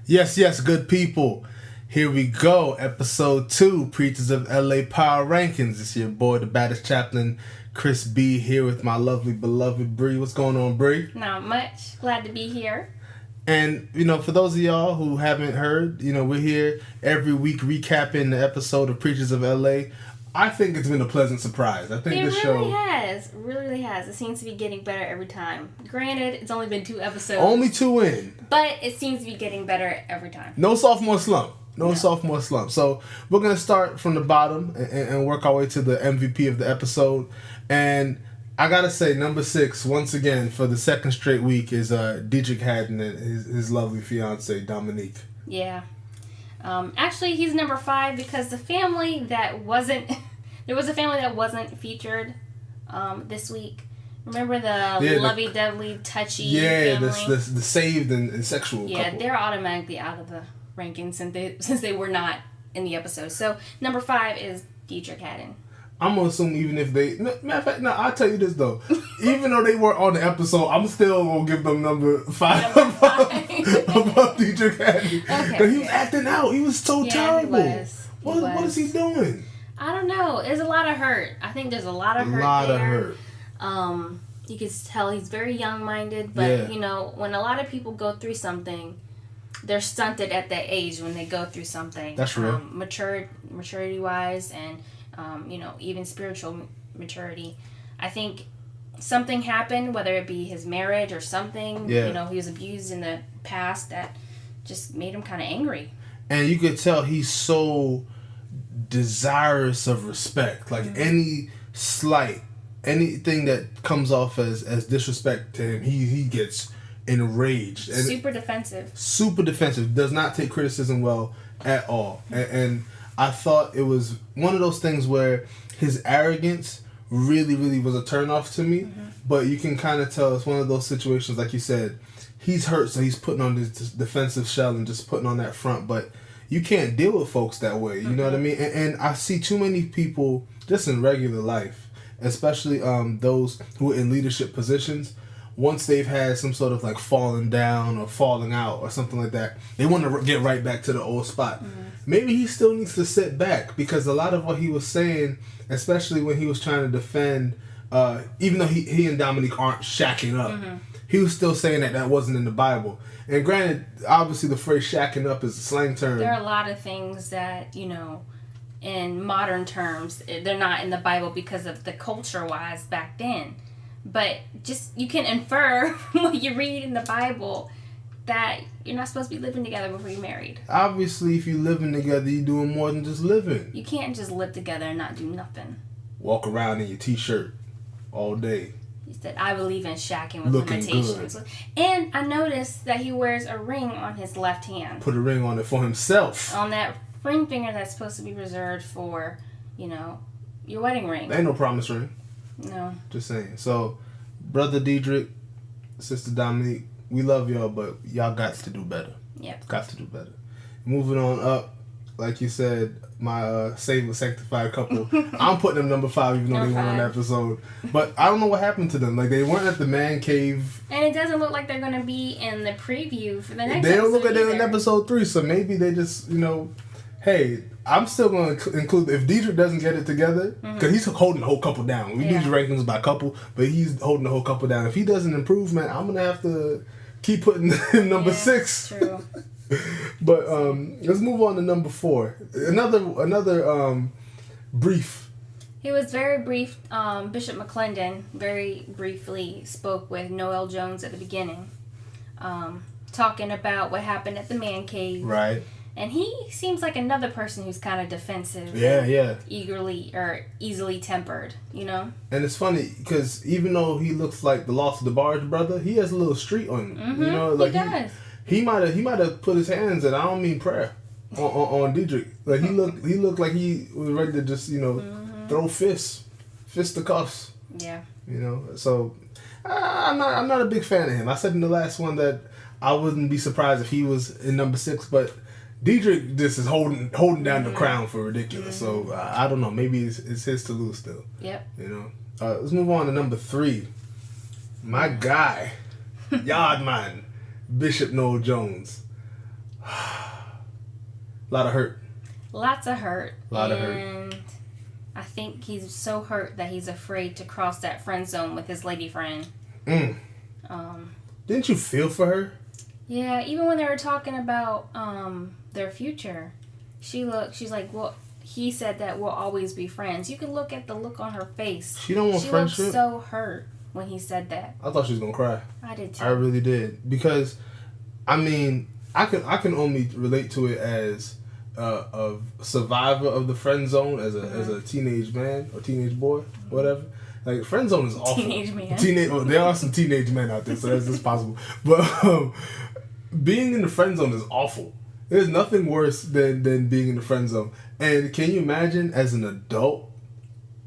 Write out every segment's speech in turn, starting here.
Yes, yes, good people. Here we go. Episode 2, Preachers of LA Power Rankings. It's your boy, the Baddest Chaplain, Chris B, here with my lovely, beloved Bree. What's going on, Bree? Not much. Glad to be here. And, for those of y'all who haven't heard, we're here every week recapping the episode of Preachers of LA. I think it's been a pleasant surprise. I think this show... Really has. It seems to be getting better every time. Granted, it's only been 2 episodes. Only 2 in. But it seems to be getting better every time. No sophomore slump. No sophomore slump. So we're going to start from the bottom and work our way to the MVP of the episode. And I got to say, number 6, once again, for the second straight week, is Dietrich Haddon and his lovely fiance, Dominique. Yeah. Actually, he's number 5 because the family that wasn't... there was a family that wasn't featured this week. Remember the lovey-dovey, touchy family? The saved and sexual couple. They're automatically out of the rankings since they were not in the episode. So, number 5 is Dietrich Haddon. I'm going to assume even if they... Matter of fact, no, I'll tell you this, though. Even though they weren't on the episode, I'm still going to give them number 5 above Dietrich Haddon. Okay, he was acting out. He was so terrible. He was. What is he doing? I don't know. There's a lot of hurt. I think there's a lot of hurt there. You can tell he's very young-minded, but, when a lot of people go through something, they're stunted at that age when they go through something. That's real. Maturity-wise and... even spiritual maturity. I think something happened, whether it be his marriage or something, he was abused in the past that just made him kind of angry. And you could tell he's so desirous of respect. Like any slight, anything that comes off as disrespect to him, he gets enraged. And super defensive. Does not take criticism well at all. And I thought it was one of those things where his arrogance really, really was a turnoff to me. Mm-hmm. But you can kind of tell it's one of those situations, like you said, he's hurt, so he's putting on this defensive shell and just putting on that front. But you can't deal with folks that way, you know what I mean? And I see too many people just in regular life, especially those who are in leadership positions. Once they've had some sort of like falling down or falling out or something like that, they want to get right back to the old spot. Mm-hmm. Maybe he still needs to sit back because a lot of what he was saying, especially when he was trying to defend, even though he and Dominique aren't shacking up, he was still saying that wasn't in the Bible. And granted, obviously the phrase shacking up is a slang term. There are a lot of things that, in modern terms, they're not in the Bible because of the culture-wise back then. But just, you can infer from what you read in the Bible that you're not supposed to be living together before you're married. Obviously, if you're living together, you're doing more than just living. You can't just live together and not do nothing. Walk around in your t-shirt all day. He said, I believe in shacking with limitations. Good. And I noticed that he wears a ring on his left hand. Put a ring on it for himself. On that ring finger that's supposed to be reserved for, your wedding ring. There ain't no promise ring. No. Just saying. So, Brother Dietrich, Sister Dominique, we love y'all, but y'all got to do better. Yep. Got to do better. Moving on up, like you said, my saved and sanctified couple. I'm putting them number 5 even though they weren't on the episode. But I don't know what happened to them. Like, they weren't at the man cave. And it doesn't look like they're going to be in the preview for the next episode. They don't look like they're in episode 3, so maybe they just, hey, I'm still going to include, if Dietrich doesn't get it together, because he's holding the whole couple down. We do the rankings by couple, but he's holding the whole couple down. If he doesn't improve, man, I'm going to have to keep putting him number 6. True. But let's move on to number 4. Another brief. He was very brief. Bishop McClendon very briefly spoke with Noel Jones at the beginning, talking about what happened at the man cave. Right. And he seems like another person who's kind of defensive. Yeah. Easily tempered, And it's funny because even though he looks like the Lost of the Barge brother, he has a little street on him. He does. He might have put his hands in, I don't mean prayer, on Dietrich. Like he looked like he was ready to just throw fisticuffs. Yeah. So I'm not a big fan of him. I said in the last one that I wouldn't be surprised if he was in number 6, but Dietrich just is holding down the crown for ridiculous. So I don't know. Maybe it's his to lose still. Yep. Let's move on to number 3. My guy, Yardman, Bishop Noel Jones. A lot of hurt. Lots of hurt. A lot of hurt. And I think he's so hurt that he's afraid to cross that friend zone with his lady friend. Didn't you feel for her? Yeah, even when they were talking about their future, she's like, well, he said that we'll always be friends. You can look at the look on her face. She don't want friendship. She looked so hurt when he said that. I thought she was gonna cry. I did too. I really did, because, I mean, I can only relate to it as a survivor of the friend zone as a teenage man or teenage boy, whatever. Like, friend zone is awful. Teenage man. Well, there are some teenage men out there, so that's possible. But being in the friend zone is awful. There's nothing worse than being in the friend zone. And can you imagine, as an adult,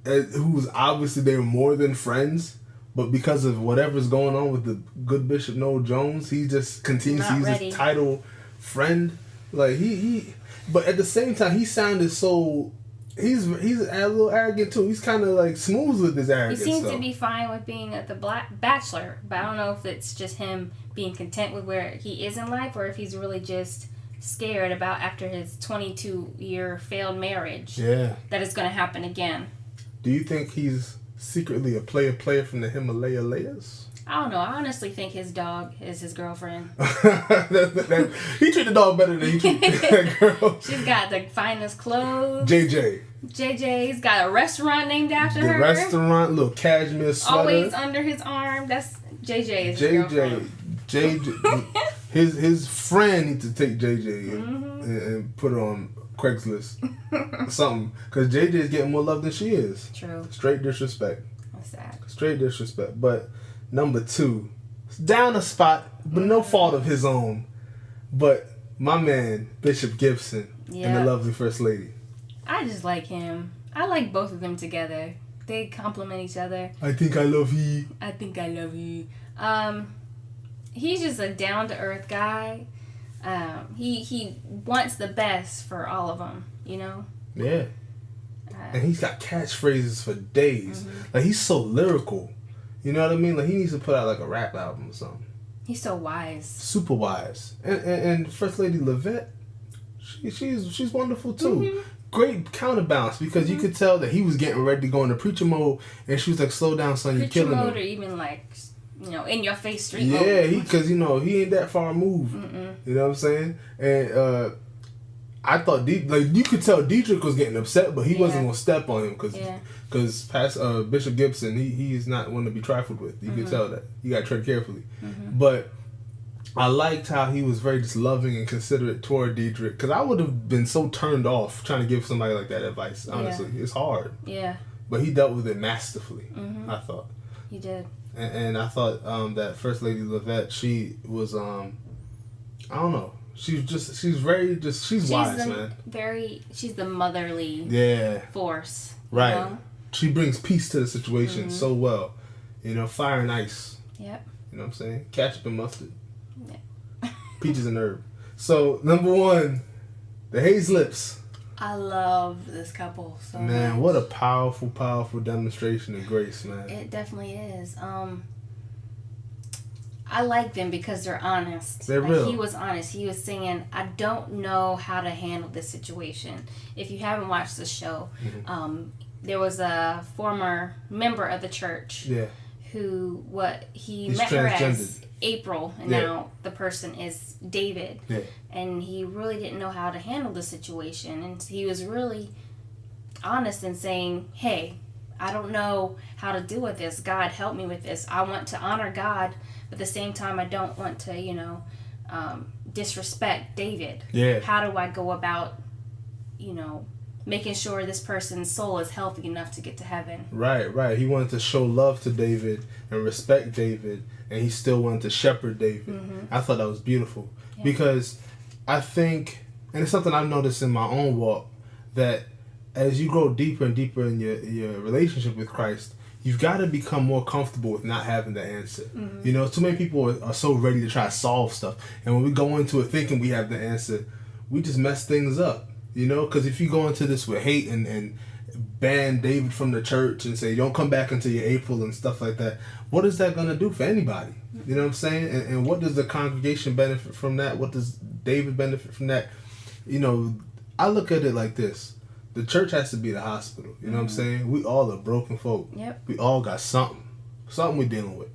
who's obviously they were more than friends, but because of whatever's going on with the good Bishop Noel Jones, he just continues to use his title friend. Like, but at the same time, he sounded so. He's a little arrogant too. He's kind of like smooth with his arrogance. He seems to be fine with being at the Bachelor, but I don't know if it's just him being content with where he is in life, or if he's really just scared about, after his 22-year failed marriage, that it's going to happen again. Do you think he's secretly a player from the Himalayas? I don't know. I honestly think his dog is his girlfriend. He treated the dog better than he treated that girl. She's got the finest clothes. JJ's got a restaurant named after her. The restaurant, little cashmere sweater. Always under his arm. That's JJ's girlfriend. JJ. His friend needs to take JJ and put her on Craigslist. Something. Because JJ is getting more love than she is. True. Straight disrespect. That's sad. Straight disrespect. But number 2, down a spot, but no fault of his own. But my man, Bishop Gibson, and the lovely First Lady. I just like him. I like both of them together. They complement each other. I think I love you. I think I love you. He's just a down-to-earth guy. He wants the best for all of them, you know? Yeah. And he's got catchphrases for days. Like, he's so lyrical. You know what I mean? Like, he needs to put out like a rap album or something. He's so wise. Super wise. And First Lady Levette, she's wonderful too. Great counterbalance, because you could tell that he was getting ready to go into preacher mode, and she was like, "Slow down, son, you're killing him." Preacher mode, or even like, in your face street mode. Yeah, because he ain't that far moved. You know what I'm saying? And I thought you could tell Dietrich was getting upset, but he wasn't gonna step on him because Bishop Gibson, he is not one to be trifled with. You could tell that. You got to tread carefully. But I liked how he was very just loving and considerate toward Dietrich, because I would have been so turned off trying to give somebody like that advice. Honestly, it's hard. Yeah. But he dealt with it masterfully. I thought he did. And I thought that First Lady Levette, she was I don't know. She's wise, man. She's the motherly force. Right. You know? She brings peace to the situation so well. Fire and ice. Yep. You know what I'm saying? Ketchup and mustard. Yeah. Peaches and herb. So, number 1, the Hazlips. I love this couple so much. Man, what a powerful, powerful demonstration of grace, man. It definitely is. I like them because they're honest. They're real. He was honest. He was saying, I don't know how to handle this situation. If you haven't watched the show, there was a former member of the church who He's met her as transgendered. April, and now the person is David. Yeah. And he really didn't know how to handle the situation. And he was really honest in saying, hey, I don't know how to deal with this. God, help me with this. I want to honor God, but at the same time, I don't want to, disrespect David. Yeah. How do I go about, making sure this person's soul is healthy enough to get to heaven? Right. He wanted to show love to David and respect David, and he still wanted to shepherd David. I thought that was beautiful because I think, and it's something I've noticed in my own walk, that as you grow deeper and deeper in your relationship with Christ, you've got to become more comfortable with not having the answer. Too many people are so ready to try to solve stuff. And when we go into it thinking we have the answer, we just mess things up. Because if you go into this with hate and ban David from the church and say, don't come back until your April and stuff like that, what is that going to do for anybody? You know what I'm saying? And what does the congregation benefit from that? What does David benefit from that? You know, I look at it like this. The church has to be the hospital. You know what I'm saying? We all are broken folk. Yep. We all got something we're dealing with.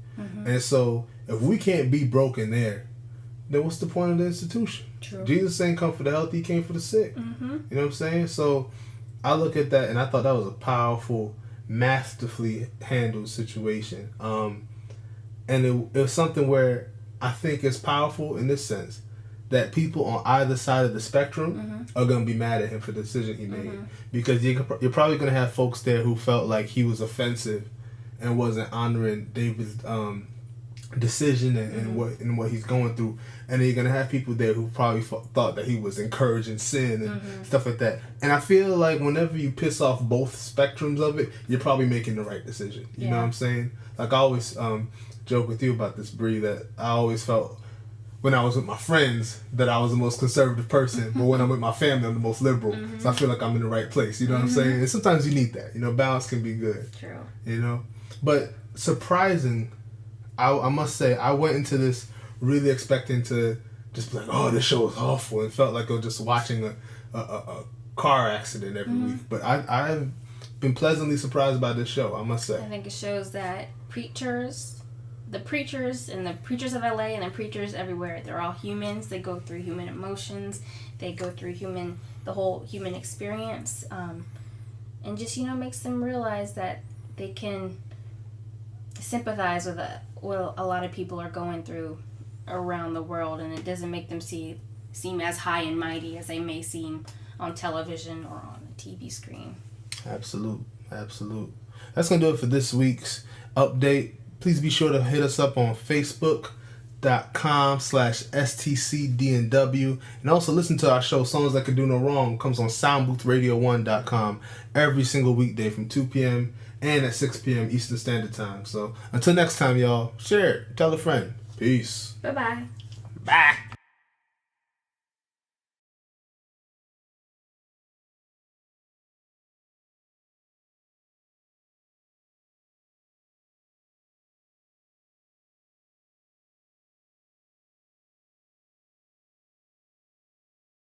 And so if we can't be broken there, then what's the point of the institution? True. Jesus ain't come for the healthy, he came for the sick. You know what I'm saying? So I look at that and I thought that was a powerful, masterfully handled situation. And it was something where I think it's powerful in this sense that people on either side of the spectrum are going to be mad at him for the decision he made. Because you're probably going to have folks there who felt like he was offensive and wasn't honoring David's decision and what he's going through. And then you're going to have people there who probably thought that he was encouraging sin and stuff like that. And I feel like whenever you piss off both spectrums of it, you're probably making the right decision. You know what I'm saying? Like I always joke with you about this, Bree, that I always felt when I was with my friends that I was the most conservative person, but when I'm with my family, I'm the most liberal. So I feel like I'm in the right place. You know what I'm saying? And sometimes you need that. You know, balance can be good. True. You know? But surprising, I must say, I went into this really expecting to just be like, oh, this show is awful, and felt like I was just watching a car accident every week. But I've been pleasantly surprised by this show, I must say. I think it shows that the preachers and the preachers of LA and the preachers everywhere, they're all humans. They go through human emotions. They go through the whole human experience. And just, makes them realize that they can sympathize with what a lot of people are going through around the world, and it doesn't make them seem as high and mighty as they may seem on television or on a TV screen. Absolute. That's going to do it for this week's update. Please be sure to hit us up on Facebook.com/STCDNW. And also listen to our show, Songs That Could Do No Wrong, comes on SoundBoothRadio1.com every single weekday from 2 p.m. and at 6 p.m. Eastern Standard Time. So until next time, y'all, share it. Tell a friend. Peace. Bye-bye. Bye.